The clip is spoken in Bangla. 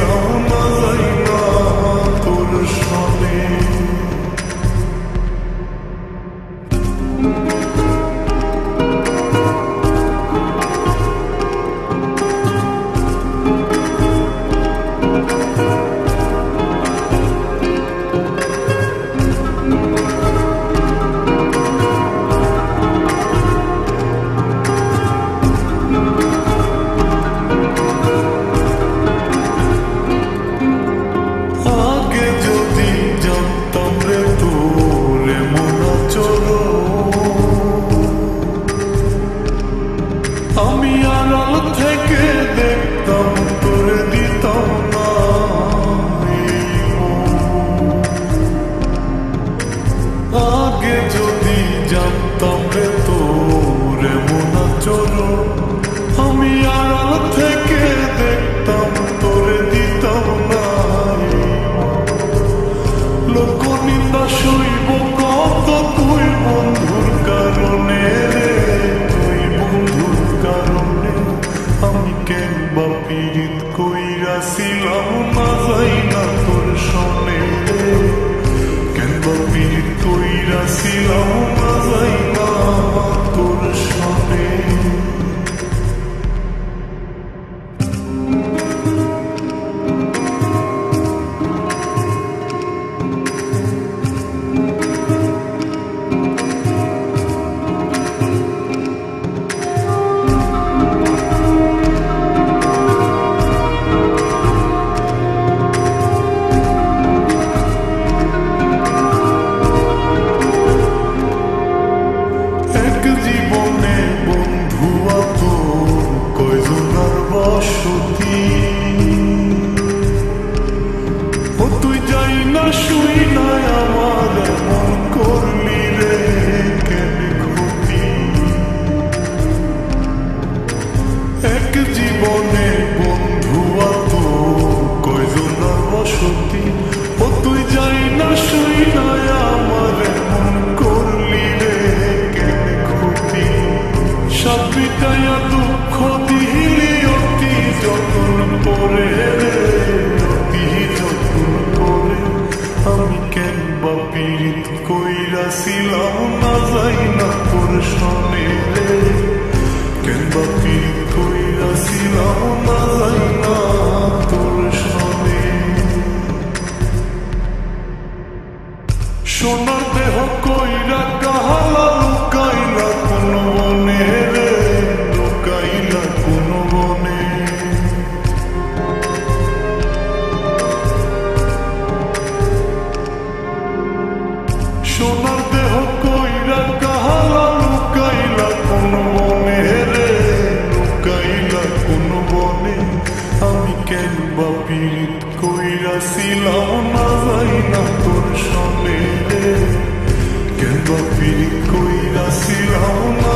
ছিলাম না যাই না তোর সনে। আমি আড়াল থেকে দেখতাম তোরে দিতাম না, আগে যদি জানতাম রে তোর এমন আচরণ, আমি আড়াল থেকে দেখতাম তোরে দিতাম না। লোক নিন্দা সইব কত তুই বন্ধুর কারণে রে, তুই বন্ধুর কারণে। আমি কেন বা পীড়িত কইরাছিলাম না যাই না তোর সনে রে, কেন বা পীড়িত কইরাছিলাম না যাই না তোর সনে। তুই যাই না শুই না আমার মন করলি রে কেন ক্ষতি। এক জীবনে বন্ধু তো কয়জনার বসতি, ও তুই যাই না শুই না আমার মন করলি রে কেন ক্ষতি। সব বিটাইয়া দুঃখ দিলি অতি যতন করে রে, অতি যতন করে। আমি কেন বা পীড়িত কইরাছিলাম না যাই না তোর সনে রে, কেন বা পীড়িত কইরাছিলাম না যাই না তোর সনে। সোনার দেহ কইরা কাহালা লুকাইলা কোন বনে রে, লুকাইলা কোন বনে। সোনার দেহ কইরা কাহালা লুকাইলা কোন বনে রে, লুকাইলা কোন বনে। আমি কেন বা পীড়িত কইরাছিলাম না যাই না তোর সনে রে, কেন বা পীড়িত কইরাছিলাম না